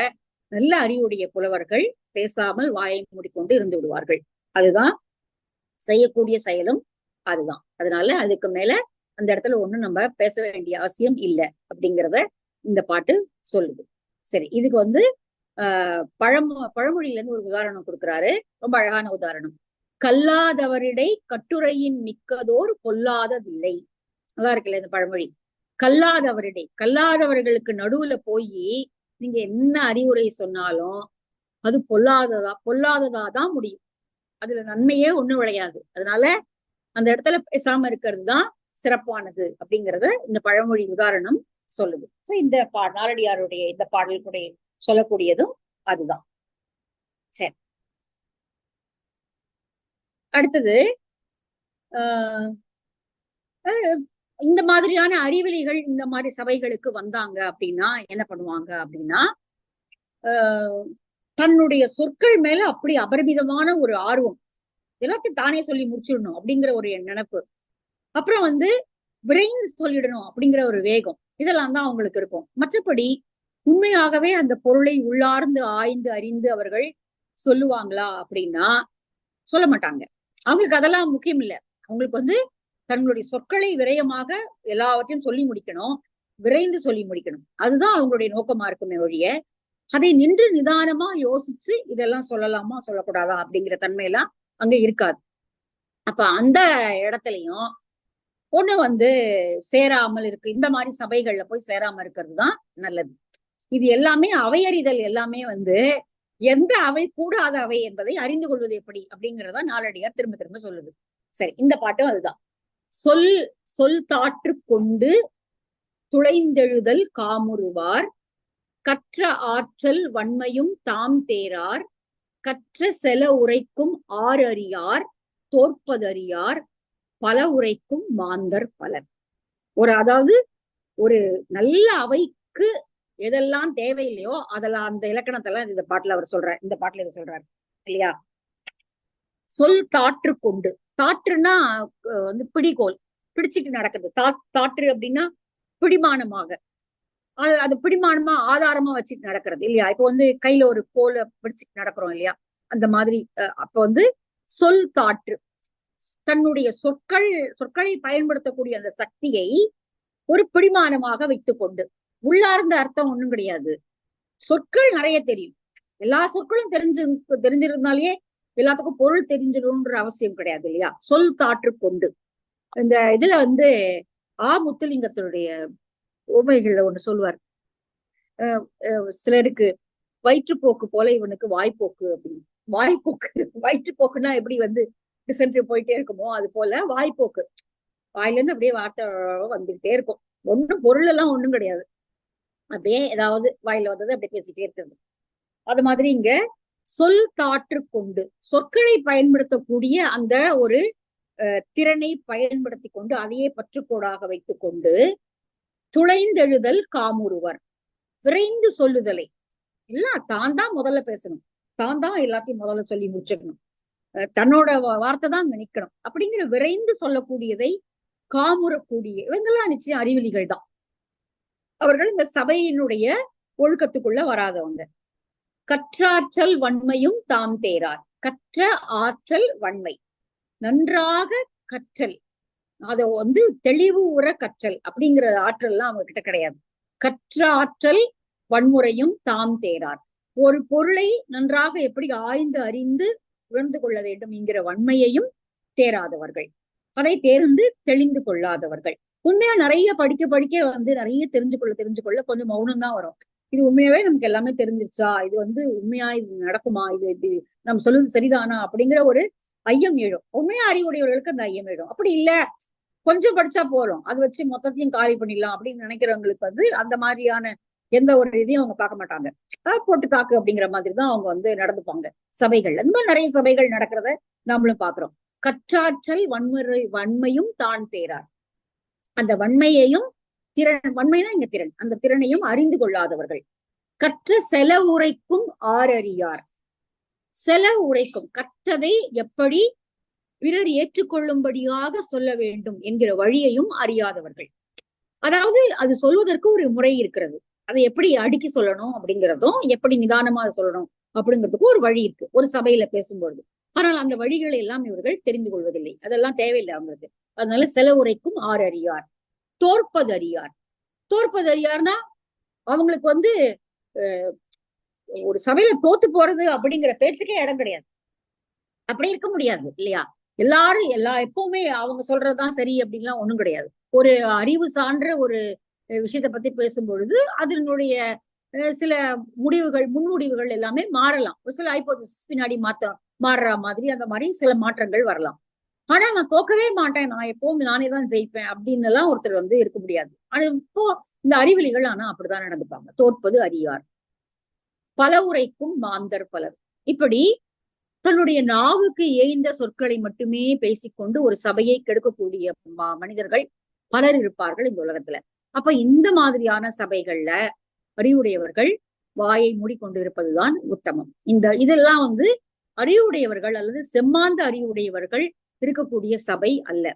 நல்ல அறிவுடைய புலவர்கள் பேசாமல் வாயை மூடிக்கொண்டு இருந்து விடுவார்கள். அதுதான் செய்யக்கூடிய செயலும் அதுதான். அதனால அதுக்கு மேல அந்த இடத்துல ஒண்ணும் நம்ம பேச வேண்டிய அவசியம் இல்லை அப்படிங்கிறத இந்த பாட்டு சொல்லுது. சரி, இதுக்கு வந்து பழமொழியில இருந்து ஒரு உதாரணம் கொடுக்குறாரு. ரொம்ப அழகான உதாரணம். கல்லாதவரிடை கட்டுரையின் மிக்கதோர் பொல்லாததில்லை. நல்லா இருக்குல்ல இந்த பழமொழி. கல்லாதவர்களுக்கு நடுவுல போய் நீங்க என்ன அறிவுரை சொன்னாலும் அது பொல்லாததாதான் முடியும். அதுல நன்மையே ஒண்ணும் விளையாது. அதனால அந்த இடத்துல பேசாம இருக்கிறது தான் சிறப்பானது அப்படிங்கறத இந்த பழமொழி உதாரணம் சொல்லுது. சோ இந்த நாலடியாருடைய இந்த பாடல் கூட சொல்லக்கூடியதும் அதுதான். சரி, அடுத்தது இந்த மாதிரியான அறிவிலிகள் இந்த மாதிரி சபைகளுக்கு வந்தாங்க அப்படின்னா என்ன பண்ணுவாங்க அப்படின்னா, தன்னுடைய சொற்கள் மேல அப்படி அபரிமிதமான ஒரு ஆர்வம், எல்லாத்தையும் தானே சொல்லி முடிச்சிடணும் அப்படிங்கிற ஒரு நினைப்பு, அப்புறம் வந்து விரைந்து சொல்லிடணும் அப்படிங்கிற ஒரு வேகம், இதெல்லாம் தான் அவங்களுக்கு இருக்கும். மற்றபடி உண்மையாகவே அந்த பொருளை உள்ளார்ந்து ஆய்ந்து அறிந்து அவர்கள் சொல்லுவாங்களா அப்படின்னா சொல்ல மாட்டாங்க. அவங்களுக்கு அதெல்லாம் முக்கியம் இல்லை. அவங்களுக்கு வந்து தங்களுடைய சொற்களை விரயமாக எல்லாவற்றையும் சொல்லி முடிக்கணும், விரைந்து சொல்லி முடிக்கணும். அதுதான் அவங்களுடைய நோக்கமா இருக்குமே ஒழிய அதை நின்று நிதானமா யோசிச்சு இதெல்லாம் சொல்லலாமா சொல்லக்கூடாதா அப்படிங்கிற தன்மையெல்லாம் அங்க இருக்காது. அப்ப அந்த இடத்துலயும் ஒண்ணு வந்து சேராமல் இருக்கு, இந்த மாதிரி சபைகள்ல போய் சேராம இருக்கிறது தான் நல்லது. இது எல்லாமே அவையறிதல் எல்லாமே வந்து எந்த அவை கூடாத அவை என்பதை அறிந்து கொள்வது எப்படி அப்படிங்கிறதா நாலடியார் திரும்ப திரும்ப சொல்லுது. சரி, இந்த பாட்டும் அதுதான். சொல் தாற்று கொண்டு துளைந்தெழுதல் காமுறுவார், கற்ற ஆற்றல் வன்மையும் தாம் தேரார், கற்ற செல உரைக்கும் ஆறறியார், தோற்பதறியார், பல உரைக்கும் மாந்தர் பலர். அதாவது ஒரு நல்ல அவைக்கு எதெல்லாம் தேவையில்லையோ அதெல்லாம் அந்த இலக்கணத்தெல்லாம் இந்த பாட்டுல அவர் சொல்றார். இந்த பாட்டுல இதை சொல்றாரு இல்லையா? சொல் தாற்று கொண்டு, தாற்றுன்னா வந்து பிடிகோல், பிடிச்சிட்டு நடக்குது. தாற்று அப்படின்னா பிடிமானமாக, அது பிடிமானமா ஆதாரமா வச்சுட்டு நடக்கிறது இல்லையா? இப்ப வந்து கையில ஒரு கோலை பிடிச்சிட்டு நடக்கிறோம் இல்லையா? அந்த மாதிரி அப்ப வந்து சொல் தாற்று, தன்னுடைய சொற்களை பயன்படுத்தக்கூடிய அந்த சக்தியை ஒரு பிடிமானமாக வைத்துக் கொண்டு, உள்ளார்ந்த அர்த்தம் ஒண்ணும் கிடையாது. சொற்கள் நிறைய தெரியும், எல்லா சொற்களும் தெரிஞ்சிருந்தாலேயே எல்லாத்துக்கும் பொருள் தெரிஞ்சிடும்ன்ற அவசியம் கிடையாது இல்லையா? சொல் தாற்று கொண்டு. இந்த இதுல வந்து முத்துலிங்கத்தினுடைய உண்மைகள்ல ஒண்ணு சொல்லுவார். சிலருக்கு வயிற்றுப்போக்கு போல இவனுக்கு வாய்ப்போக்கு அப்படின்னு. வயிற்றுப்போக்குன்னா எப்படி வந்து டிசென்ட்ரி போயிட்டே இருக்குமோ அது போல வாய்ப்போக்கு, வாயில இருந்து அப்படியே வார்த்தை வந்துகிட்டே இருக்கும். ஒண்ணும் பொருள் எல்லாம் ஒண்ணும் கிடையாது, அப்படியே ஏதாவது வாயில வந்தது அப்படியே பேசிட்டே இருக்கிறது. அது மாதிரி இங்க சொல் தாற்று கொண்டு, சொற்களை பயன்படுத்தக்கூடிய அந்த ஒரு திறனை பயன்படுத்தி கொண்டு அதையே பற்றுக்கோடாக வைத்துக் கொண்டு, துளைந்தெழுதல் காமுறுவர், விரைந்து சொல்லுதலை, எல்லாம் தான் தான் முதல்ல பேசணும், தான் தான் எல்லாத்தையும் முதல்ல சொல்லி முடிச்சிடணும், தன்னோட வார்த்தை தான் நினைக்கணும் அப்படிங்கிற விரைந்து சொல்லக்கூடியதை காமுறக்கூடிய இவங்கெல்லாம் நிச்சயம் அறிவிலிகள் தான். அவர்கள் இந்த சபையினுடைய ஒழுக்கத்துக்குள்ள வராதவங்க. கற்றாற்றல் வன்மையும் தாம் தேரார், கற்ற ஆற்றல் வன்மை, நன்றாக கற்றல், அத வந்து தெளிவு உற கற்றல் அப்படிங்கிற ஆற்றல்லாம் அவங்க கிட்ட கிடையாது. கற்ற ஆற்றல் வன்முறையும் தாம் தேரார், ஒரு பொருளை நன்றாக எப்படி ஆய்ந்து அறிந்து உணர்ந்து கொள்ள வேண்டும் என்கிற வன்மையையும் தேராதவர்கள், அதை தேர்ந்து தெளிந்து கொள்ளாதவர்கள். உண்மையா நிறைய படிக்க வந்து நிறைய தெரிஞ்சு கொள்ள கொஞ்சம் மௌனம் தான் வரும். இது உண்மையாவே நமக்கு எல்லாமே தெரிஞ்சிருச்சா, இது வந்து உண்மையா இது நடக்குமா, இது நம்ம சொல்லுறது சரிதானா அப்படிங்கிற ஒரு ஐயம் எழும். உண்மையா அறிவுடையவர்களுக்கு அந்த ஐயம் எழும். அப்படி இல்ல கொஞ்சம் படிச்சா போறோம், அது வச்சு மொத்தத்தையும் காலி பண்ணிடலாம் அப்படின்னு நினைக்கிறவங்களுக்கு வந்து அந்த மாதிரியான எந்த ஒரு இதையும் அவங்க பார்க்க மாட்டாங்க. போட்டு தாக்கு அப்படிங்கிற மாதிரி தான் அவங்க வந்து நடந்துப்பாங்க சபைகள். அந்த மாதிரி நிறைய சபைகள் நடக்கிறத நாமளும் பாக்குறோம். கற்றாற்றல் வன்மையும் தான் தேரார், அந்த வன்மையையும் வன்மைனா இங்க திறன், அந்த திறனையும் அறிந்து கொள்ளாதவர்கள். கற்ற செல உரைக்கும் ஆறறியார், செல உரைக்கும், கற்றதை எப்படி பிறர் ஏற்றுக்கொள்ளும்படியாக சொல்ல வேண்டும் என்கிற வழியையும் அறியாதவர்கள். அதாவது அது சொல்வதற்கு ஒரு முறை இருக்கிறது. அதை எப்படி அடுக்கி சொல்லணும் அப்படிங்கிறதும், எப்படி நிதானமா அதை சொல்லணும் அப்படிங்கிறதுக்கும் ஒரு வழி இருக்கு ஒரு சபையில பேசும்பொழுது. ஆனால் அந்த வழிகளை எல்லாம் இவர்கள் தெரிந்து கொள்வதில்லை. அதெல்லாம் தேவையில்லை அவங்களுக்கு. அதனால செலவுரைக்கும் ஆர் அறியார், தோற்பது அறியார். தோற்பது அறியார்னா அவங்களுக்கு ஒரு சபையில தோத்து போறது அப்படிங்கிற பேச்சுக்கே இடம் கிடையாது. அப்படி இருக்க முடியாது இல்லையா? எல்லாரும் எப்பவுமே அவங்க சொல்றதுதான் சரி அப்படின்லாம் ஒண்ணும் கிடையாது. ஒரு அறிவு சான்ற ஒரு விஷயத்த பத்தி பேசும்பொழுது அதனுடைய சில முடிவுகள், முன்முடிவுகள் எல்லாமே மாறலாம். ஒரு சில ஹைபோதசிஸ் பின்னாடி மாறுற மாதிரி அந்த மாதிரி சில மாற்றங்கள் வரலாம். ஆனா நான் தோக்கவே மாட்டேன், நான் எப்பவும் நானே தான் ஜெயிப்பேன் அப்படின்னு எல்லாம் ஒருத்தர் இருக்க முடியாது. ஆனா இப்போ இந்த அறிவெளிகள் ஆனா அப்படிதான் நடந்துப்பாங்க. தோற்பது அறியார், பல உரைக்கும் மாந்தர் பலர். இப்படி தன்னுடைய நாவுக்கு ஏய்ந்த சொற்களை மட்டுமே பேசிக்கொண்டு ஒரு சபையை கெடுக்கக்கூடிய மனிதர்கள் பலர் இருப்பார்கள் இந்த உலகத்துல. அப்ப இந்த மாதிரியான சபைகள்ல அறிவுடையவர்கள் வாயை மூடிக்கொண்டு இருப்பதுதான் உத்தமம். இதெல்லாம் அறிவுடையவர்கள் அல்லது செம்மாந்த அறிவுடையவர்கள் இருக்கக்கூடிய சபை அல்ல.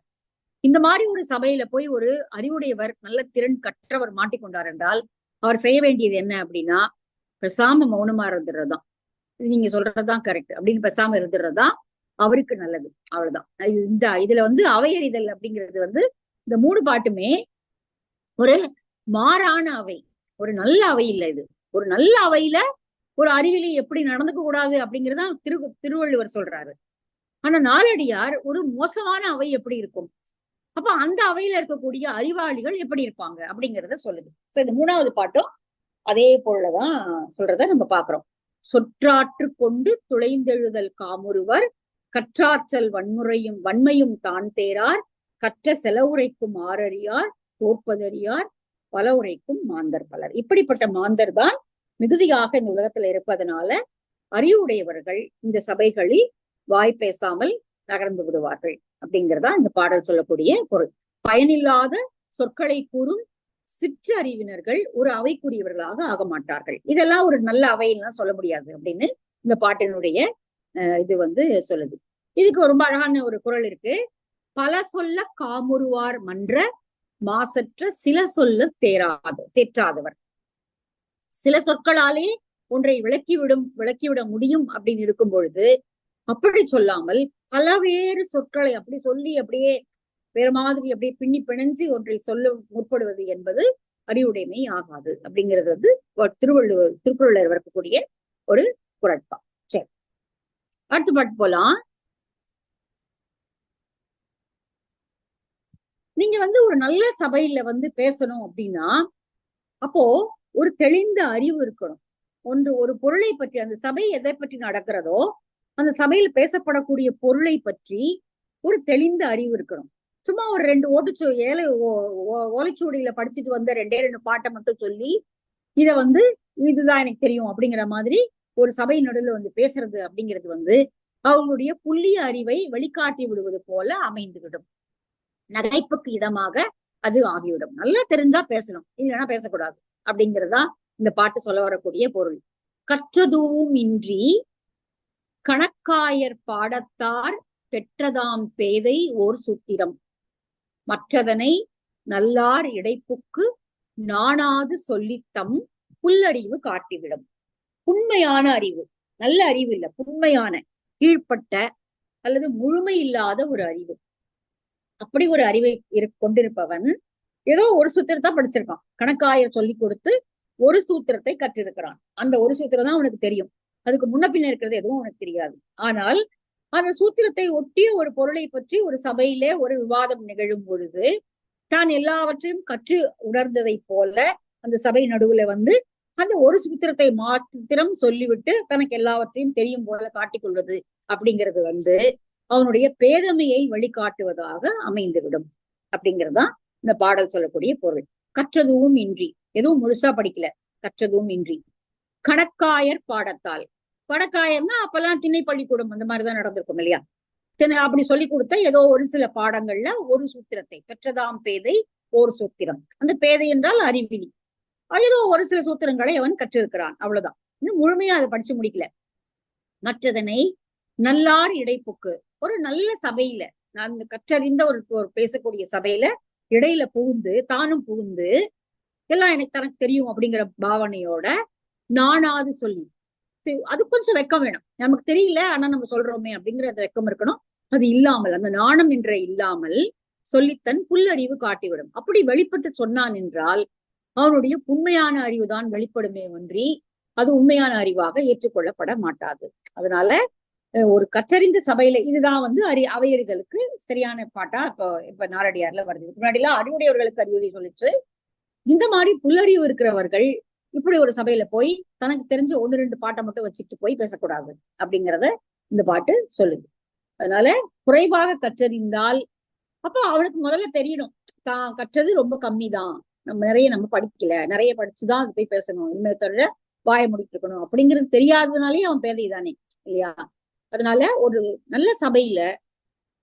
இந்த மாதிரி ஒரு சபையில போய் ஒரு அறிவுடையவர், நல்ல திறன் கற்றவர் மாட்டிக்கொண்டார் என்றால் அவர் செய்ய வேண்டியது என்ன அப்படின்னா, பேசாம மௌனமா இருந்துடுறதுதான். நீங்க சொல்றதுதான் கரெக்ட் அப்படின்னு பேசாம இருந்துடுறதுதான் அவருக்கு நல்லது. அவ்வளவுதான். இதுல அவையறிதல் அப்படிங்கிறது இந்த 3 பாட்டுமே ஒரு மாறான அவை, ஒரு நல்ல அவை இல்லை. இது ஒரு நல்ல அவையில ஒரு அறிவிலி எப்படி நடந்துக்க கூடாது அப்படிங்கிறதா திருவள்ளுவர் சொல்றாரு. ஆனா நாலடியார் ஒரு மோசமான அவை எப்படி இருக்கும், அப்ப அந்த அவையில இருக்கக்கூடிய அறிவாளிகள் எப்படி இருப்பாங்க அப்படிங்கிறத சொல்லுது. இந்த 3வது பாட்டும் அதே போலதான் சொல்றத நம்ம பாக்குறோம். சொற்றாற்று கொண்டு துளைந்தெழுதல் காமுறுவர், கற்றாற்றல் வன்மையும் தான் தேரார், கற்ற செலவுரைக்கும் ஆரறியார், தோற்பதறியார், பல உரைக்கும் மாந்தர் பலர். இப்படிப்பட்ட மாந்தர் தான் மிகுதியாக இந்த உலகத்துல இருப்பதனால அறிவுடையவர்கள் இந்த சபைகளில் வாய் பேசாமல் நகர்ந்து விடுவார்கள் அப்படிங்கிறதா இந்த பாடல் சொல்லக்கூடிய பொருள். பயனில்லாத சொற்களை கூறும் சிற்றறிவினர்கள் ஒரு அவைக்குரியவர்களாக ஆக மாட்டார்கள். இதெல்லாம் ஒரு நல்ல அவையெல்லாம் சொல்ல முடியாது அப்படின்னு இந்த பாட்டினுடைய இது சொல்லுது. இதுக்கு ரொம்ப அழகான ஒரு குறள் இருக்கு. பல சொல்ல காமுறுவார் மன்ற மாசற்ற சில சொல்ல தேற்றாதவர். சில சொற்களாலே ஒன்றை விளக்கிவிட முடியும் அப்படின்னு இருக்கும் பொழுது அப்படி சொல்லாமல் பலவேறு சொற்களை அப்படி சொல்லி அப்படியே வேற மாதிரி அப்படியே பின்னி பிணைஞ்சு ஒன்றை சொல்ல முற்படுவது என்பது அறிவுடைமை ஆகாது அப்படிங்கிறது திருக்குறளில் வரக்கூடிய ஒரு குறட்பா. சரி, அடுத்த பாட்டு போலாம். நீங்க ஒரு நல்ல சபையில பேசணும் அப்படின்னா அப்போ ஒரு தெளிந்த அறிவு இருக்கணும். ஒரு பொருளை பற்றி, அந்த சபை எதை பற்றி நடக்கிறதோ அந்த சபையில் பேசப்படக்கூடிய பொருளை பற்றி ஒரு தெளிந்த அறிவு இருக்கணும். சும்மா ஒரு 2 ஓலைச்சுவடியில படிச்சுட்டு வந்த 2 பாட்டை மட்டும் சொல்லி இத இதுதான் எனக்கு தெரியும் அப்படிங்கிற மாதிரி ஒரு சபை நடுவில் பேசுறது அப்படிங்கிறது அவங்களுடைய புள்ளிய அறிவை வெளிக்காட்டி விடுவது போல அமைந்துவிடும். நகைப்புக்கு இடமாக அது ஆகிவிடும். நல்லா தெரிஞ்சா பேசணும், இல்லைன்னா பேசக்கூடாது அப்படிங்கிறதா இந்த பாட்டு சொல்ல வரக்கூடிய பொருள். கற்றதுவும் இன்றி கணக்காயர் பாடத்தார் பெற்றதாம் பேதை ஓர் சூத்திரம், மற்றதனை நல்லார் இடைப்புக்கு நாணாது சொல்லித்தம் புல்லறிவு காட்டிவிடும். புண்மையான அறிவு, நல்ல அறிவு இல்ல, புண்மையான கீழ்ப்பட்ட அல்லது முழுமை இல்லாத ஒரு அறிவு. அப்படி ஒரு அறிவை கொண்டிருப்பவன் ஏதோ ஒரு சூத்திரத்தை படிச்சிருக்கான், கணக்காயர் சொல்லி கொடுத்து ஒரு சூத்திரத்தை கற்றிருக்கிறான். அந்த ஒரு சூத்திரம் தான் அவனுக்கு தெரியும், அதுக்கு முன்ன பின்ன இருக்கிறது எதுவும் அவனுக்கு தெரியாது. ஆனால் அந்த சூத்திரத்தை ஒட்டிய ஒரு பொருளை பற்றி ஒரு சபையிலே ஒரு விவாதம் நிகழும் பொழுது தான் எல்லாவற்றையும் கற்று உணர்ந்ததை போல அந்த சபை நடுவுல அந்த ஒரு சூத்திரத்தை மாத்திரம் சொல்லிவிட்டு தனக்கு எல்லாவற்றையும் தெரியும் போல காட்டிக்கொள்வது அப்படிங்கிறது அவனுடைய பேதமையை வழிகாட்டுவதாக அமைந்துவிடும் அப்படிங்கிறதுதான் இந்த பாடல் சொல்லக்கூடிய பொருள். கற்றதுவும் இன்றி, எதுவும் முழுசா படிக்கல, கற்றதுவும் இன்றி கணக்காயர் பாடத்தால். கணக்காயர்னா அப்பெல்லாம் திண்ணை பள்ளிக்கூடம் அந்த மாதிரிதான் நடந்திருக்கும் இல்லையா? அப்படி சொல்லி கொடுத்த ஏதோ ஒரு சில பாடங்கள்ல ஒரு சூத்திரத்தை, பெற்றதாம் பேதை ஒரு சூத்திரம், அந்த பேதை என்றால் அறிவிலி, ஏதோ ஒரு சில சூத்திரங்களை அவன் கற்றிருக்கிறான், அவ்வளவுதான். இன்னும் முழுமையா அதை படிச்சு முடிக்கல. மற்றதனை நல்லார் இடைப்புக்கு, ஒரு நல்ல சபையில, அந்த கற்றறிந்த ஒரு பேசக்கூடிய சபையில இடையில புகுந்து, தானும் புகுந்து எல்லாம் எனக்கு தனக்கு தெரியும் அப்படிங்கிற பாவனையோட நானாவது சொல்லி, அது கொஞ்சம் வெக்கம் வேணும். நமக்கு தெரியல ஆனா நம்ம சொல்றோமே அப்படிங்கிற அந்த வெக்கம் இருக்கணும். அது இல்லாமல், அந்த நாணம் என்ற இல்லாமல் சொல்லித்தன் புல்லறிவு காட்டிவிடும். அப்படி வெளிப்பட்டு சொன்னான் என்றால் அவனுடைய உண்மையான அறிவுதான் வெளிப்படுமே ஒன்றி அது உண்மையான அறிவாக ஏற்றுக்கொள்ளப்பட மாட்டாது. அதனால ஒரு கற்றறிந்த சபையில இதுதான் வந்து அவையறிதலுக்கு சரியான பாட்டா இப்ப நாலடியார்ல வருது. முன்னாடி எல்லாம் அறிவுடையவர்களுக்கு அறிவுரை சொல்லிட்டு, இந்த மாதிரி புல்லறிவு இருக்கிறவர்கள் இப்படி ஒரு சபையில போய் தனக்கு தெரிஞ்ச ஒண்ணு ரெண்டு பாட்டை மட்டும் வச்சுட்டு போய் பேசக்கூடாது அப்படிங்கிறத இந்த பாட்டு சொல்லுது. அதனால குறைவாக கற்றறிந்தால் அப்போ அவனுக்கு முதல்ல தெரியணும், தான் கற்றது ரொம்ப கம்மி தான், நம்ம படிக்கல, நிறைய படிச்சுதான் அது போய் பேசணும், இனிமே தவிர வாய முடிட்டு இருக்கணும் அப்படிங்கிறது தெரியாததுனாலே அவன் பேதை தானே இல்லையா? அதனால ஒரு நல்ல சபையில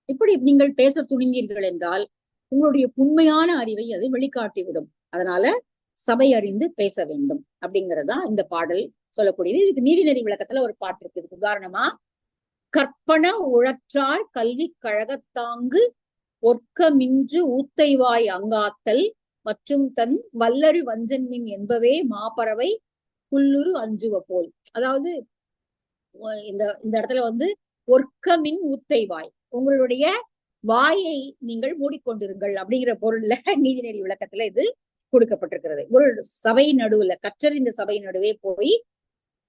இப்படி நீங்கள் பேச துணிந்தீர்கள் என்றால் உங்களுடைய உண்மையான அறிவை அது வெளிக்காட்டி விடும். அதனால சபை அறிந்து பேச வேண்டும் அப்படிங்கறதா இந்த பாடல் சொல்லக்கூடியது. இதுக்கு நீதிநெறி விளக்கத்துல ஒரு பாட்டு இருக்கு. இதுக்கு உதாரணமா, கற்பன உழற்றார் கல்வி கழகத்தாங்கு ஒர்க்கமின்று ஊத்தைவாய் அங்காத்தல் மற்றும் தன் வல்லரு வஞ்சன்மின் என்பவே மாப்பறவை புல்லுரு அஞ்சுவ போல். அதாவது இந்த இந்த இடத்துல வந்து ஒர்க்கமின் ஊத்தைவாய், உங்களுடைய வாயை நீங்கள் மூடிக்கொண்டிருங்கள் அப்படிங்கிற பொருள்ல நீதிநெறி விளக்கத்துல இது கொடுக்கப்பட்டிருக்கிறது. ஒரு சபை நடுவுல, கற்றறிந்த சபை நடுவே போய்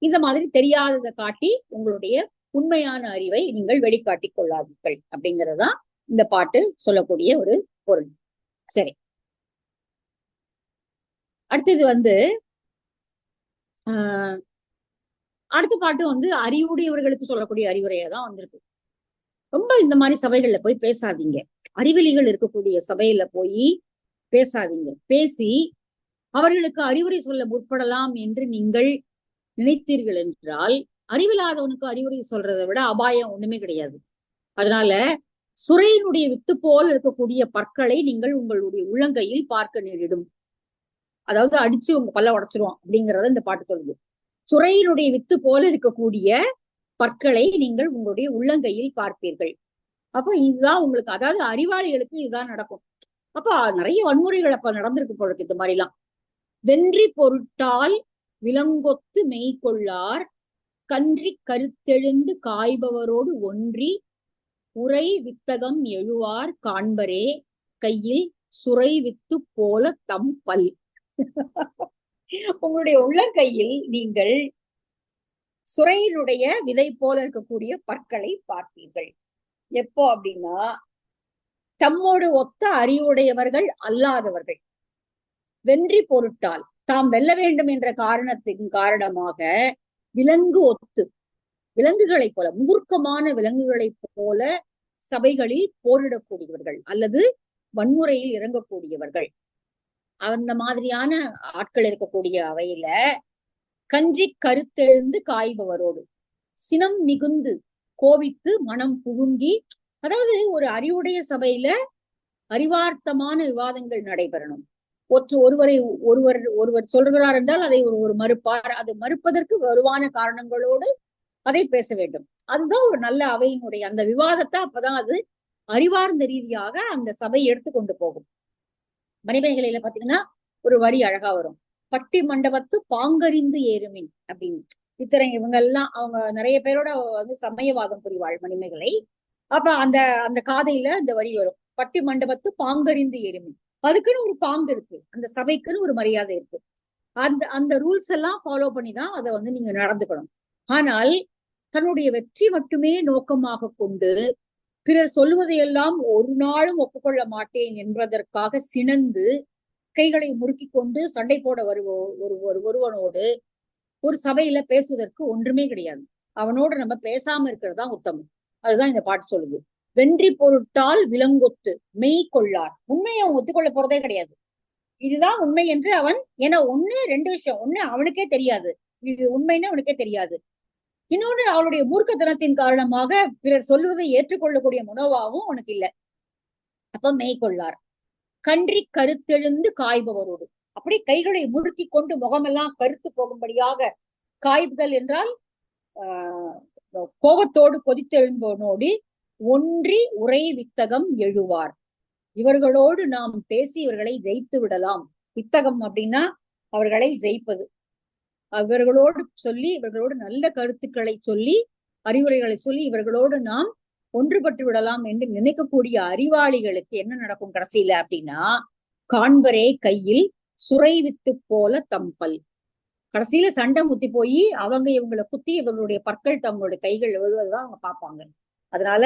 இந்த மாதிரி தெரியாததை காட்டி உங்களுடைய உண்மையான அறிவை நீங்கள் வெளிக்காட்டி கொள்ளாதீர்கள் அப்படிங்கறதுதான் இந்த பாட்டு சொல்லக்கூடிய ஒரு பொருள். சரி, அடுத்தது வந்து அடுத்த பாட்டு வந்து அறிவுடையவர்களுக்கு சொல்லக்கூடிய அறிவுரையா தான் வந்திருக்கு. ரொம்ப இந்த மாதிரி சபைகள்ல போய் பேசாதீங்க, அறிவெளிகள் இருக்கக்கூடிய சபையில போய் பேசாதீங்க. பேசி அவர்களுக்கு அறிவுரை சொல்ல முற்படலாம் என்று நீங்கள் நினைத்தீர்கள் என்றால் அறிவில்லாதவனுக்கு அறிவுரை சொல்றதை விட அபாயம் ஒண்ணுமே கிடையாது. அதனால சுரையினுடைய வித்து போல் இருக்கக்கூடிய பற்களை நீங்கள் உங்களுடைய உள்ளங்கையில் பார்க்க நேரிடும். அதாவது அடிச்சு உங்க பல்ல உடைச்சிருவோம் அப்படிங்கறத இந்த பாட்டு சொல்லுது. சுரையினுடைய வித்து போல இருக்கக்கூடிய பற்களை நீங்கள் உங்களுடைய உள்ளங்கையில் பார்ப்பீர்கள். அப்ப இதுதான் உங்களுக்கு, அதாவது அறிவாளிகளுக்கு இதுதான் நடக்கும். அப்ப நிறைய வன்முறைகள் அப்ப நடந்திருக்கு போல இந்த மாதிரி எல்லாம். வென்றி பொருட்டால் விலங்கொத்து மெய்கொள்ளார் கன்றி கருத்தெழுந்து காய்பவரோடு ஒன்றி உரை வித்தகம் எழுவார் காண்பரே கையில் சுரை வித்து போல தம் பல். உங்களுடைய உள்ளங்கையில் நீங்கள் சுரையினுடைய விதை போல இருக்கக்கூடிய பற்களை பார்ப்பீர்கள். எப்போ அப்படின்னா, தம்மோடு ஒத்த அறிவுடையவர்கள் அல்லாதவர்கள் வென்றி பொருட்டால் தாம் வெல்ல வேண்டும் என்ற காரணத்தின் காரணமாக விலங்கு ஒத்து, விலங்குகளை போல, மூர்க்கமான விலங்குகளை போல சபைகளில் போரிடக்கூடியவர்கள் அல்லது வன்முறையில் இறங்கக்கூடியவர்கள், அந்த மாதிரியான ஆட்கள் இருக்கக்கூடிய அவையில கன்றி கருத்தெழுந்து காய்பவரோடு சினம் மிகுந்து கோபித்து மனம் புகுங்கி, அதாவது ஒரு அறிவுடைய சபையில அறிவார்த்தமான விவாதங்கள் நடைபெறணும். ஒருவர் சொல்கிறார் என்றால் அதை ஒரு மறுப்பார், அது மறுப்பதற்கு வலுவான காரணங்களோடு அதை பேச வேண்டும். அதுதான் ஒரு நல்ல அவையினுடைய அந்த விவாதத்தை, அப்பதான் அது அறிவார்ந்த ரீதியாக அந்த சபை எடுத்துக்கொண்டு போகும். மணிமேகலையில பாத்தீங்கன்னா ஒரு வரி அழகா வரும், பட்டி மண்டபத்து பாங்கறிந்து ஏறுமின் அப்படின்னு. இத்தனை இவங்க எல்லாம் அவங்க நிறைய பேரோட வந்து சமயவாதம் புரிவாள் மணிமேகலை. அப்ப அந்த அந்த காதையில அந்த வரி வரும், பட்டி மண்டபத்து பாங்கறிந்து ஏறுமின். அதுக்குன்னு ஒரு பாங்கு இருக்கு, அந்த சபைக்குன்னு ஒரு மரியாதை இருக்கு. அந்த அந்த ரூல்ஸ் எல்லாம் ஃபாலோ பண்ணிதான் அதை வந்து நீங்க நடந்துக்கணும். ஆனால் தன்னுடைய வெற்றி மட்டுமே நோக்கமாக கொண்டு பிறர் சொல்லுவதையெல்லாம் ஒரு நாளும் ஒப்புக்கொள்ள மாட்டேன் என்பதற்காக சினந்து கைகளை முறுக்கி கொண்டு சண்டை போட ஒருவனோடு ஒரு சபையில பேசுவதற்கு ஒன்றுமே கிடையாது. அவனோடு நம்ம பேசாம இருக்கிறது தான் உத்தமம். அதுதான் இந்த பாட்டு சொல்லுது. வென்றி பொருட்டால் விலங்கொத்து மெய் கொள்ளார், உண்மையை அவன் ஒத்துக்கொள்ள போறதே கிடையாது. இதுதான் உண்மை என்று அவன், ஏன்னா ரெண்டு விஷயம், ஒண்ணு அவனுக்கே தெரியாது இது உண்மைன்னு அவனுக்கே தெரியாது, இன்னொன்று அவளுடைய மூர்க்கத்தனத்தின் காரணமாக பிறர் சொல்லுவதை ஏற்றுக்கொள்ளக்கூடிய மனோபாவம் அவனுக்கு இல்லை. அப்ப மெய்கொள்ளார். கன்றி கருத்தெழுந்து காய்பவரோடு, அப்படி கைகளை முறுக்கி கொண்டு முகமெல்லாம் கருத்து போகும்படியாக காய்புதல் என்றால் கோபத்தோடு கொதித்தெழுந்தோனோடு ஒன்றி உரை வித்தகம் எழுவார். இவர்களோடு நாம் பேசி இவர்களை ஜெயித்து விடலாம். வித்தகம் அப்படின்னா அவர்களை ஜெயிப்பது. அவர்களோடு சொல்லி, இவர்களோடு நல்ல கருத்துக்களை சொல்லி, அறிவுரைகளை சொல்லி இவர்களோடு நாம் ஒன்றுபட்டு விடலாம் என்று நினைக்கக்கூடிய அறிவாளிகளுக்கு என்ன நடக்கும் கடைசியில அப்படின்னா, காண்பரே கையில் சுரை வித்து போல தம்பல். கடைசியில சண்டை முத்தி போய் அவங்க இவங்களை குத்தி இவர்களுடைய பற்கள் தங்களுடைய கைகள் எழுவதுதான் அவங்க பார்ப்பாங்க. அதனால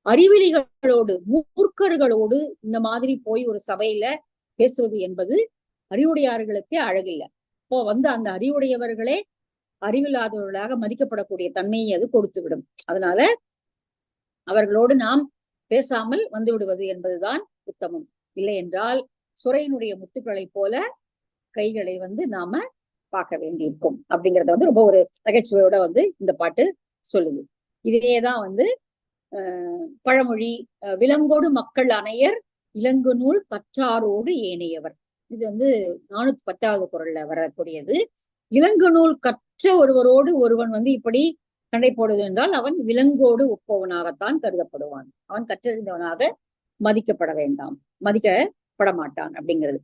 அறிவிலிகளோடு, மூர்க்கர்களோடு இந்த மாதிரி போய் ஒரு சபையில பேசுவது என்பது அறிவுடையார்களுக்கே அழகில்லை. இப்போ அந்த அறிவுடையவர்களே அறிவில்லாதவர்களாக மதிக்கப்படக்கூடிய தன்மையை அது கொடுத்து விடும். அதனால அவர்களோடு நாம் பேசாமல் வந்து விடுவது என்பதுதான் உத்தமம். இல்லை என்றால் சுரையினுடைய முத்துக்களை போல கைகளை நாம பார்க்க வேண்டியிருக்கும் அப்படிங்கறத ரொம்ப ஒரு நகைச்சுவையோட இந்த பாட்டு சொல்லுது. இதேதான் பழமொழி, விலங்கோடு மக்கள் அணையர் இலங்கு நூல் கற்றாரோடு ஏனையவர். இது 410வது குறள்ல வரக்கூடியது. இலங்கு நூல் கற்ற ஒருவரோடு ஒருவன் இப்படி சண்டை போடுவது என்றால் அவன் விலங்கோடு ஒப்பவனாகத்தான் கருதப்படுவான். அவன் கற்றறிந்தவனாக மதிக்கப்பட மாட்டான் அப்படிங்கிறது.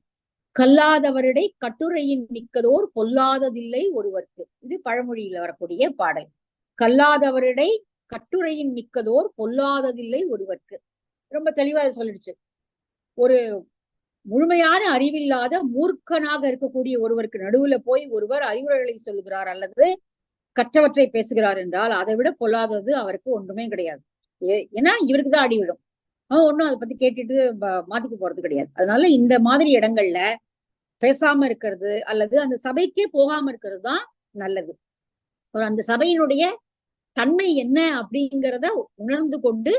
கல்லாதவரிடை கட்டுரையின் மிக்கதோர் பொல்லாததில்லை ஒருவர்க்கு. இது பழமொழியில வரக்கூடிய பாடல். கல்லாதவரிடை கட்டுரையின் மிக்கதோர் பொல்லாததில்லை ஒருவர்க்கு. ரொம்ப தெளிவா சொல்லிடுச்சு. ஒரு முழுமையான அறிவில்லாத மூர்க்கனாக இருக்கக்கூடிய ஒருவருக்கு நடுவுல போய் ஒருவர் அறிவுரைகளை சொல்லுகிறார் அல்லது கற்றவற்றை பேசுகிறார் என்றால் அதை விட பொல்லாதது அவருக்கு ஒன்றுமே கிடையாது. ஏன்னா இவருக்கு தான் அடி விடும். ஒன்னும் அதை பத்தி கேட்டுட்டு மாத்திக்க போறது கிடையாது. அதனால இந்த மாதிரி இடங்கள்ல பேசாம இருக்கிறது அல்லது அந்த சபைக்கே போகாம இருக்கிறது தான் நல்லது. அந்த சபையினுடைய தன்மை என்ன அப்படிங்கிறத உணர்ந்து கொண்டு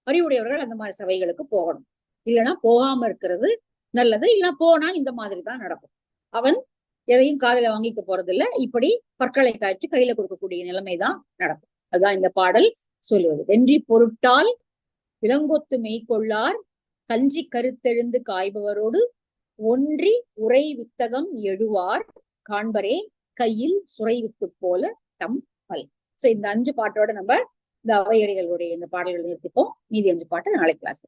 அறிவுடையவர்கள் அந்த மாதிரி சபைகளுக்கு போகணும். இல்லைன்னா போகாம இருக்கிறது நல்லது. இல்லைன்னா போனா இந்த மாதிரி தான் நடக்கும். அவன் எதையும் காதல வாங்கிக்க போறதில்லை. இப்படி பற்களை காய்ச்சி கையில கொடுக்கக்கூடிய நிலைமைதான் நடக்கும். அதுதான் இந்த பாடல் சொல்லுவது. வென்றி பொருட்டால் விலங்கொத்து மெய்கொள்ளார் கஞ்சி கருத்தெழுந்து காய்பவரோடு ஒன்றி உரை வித்தகம் எழுவார் காண்பரே கையில் சுரை வித்து போல தம் பல். சோ இந்த 5 பாட்டோட நம்ம இந்த அவையடிகளுடைய இந்த பாடல்களை நிறுத்திப்போம். மீதி 5 பாட்டை நாளை கிளாஸ்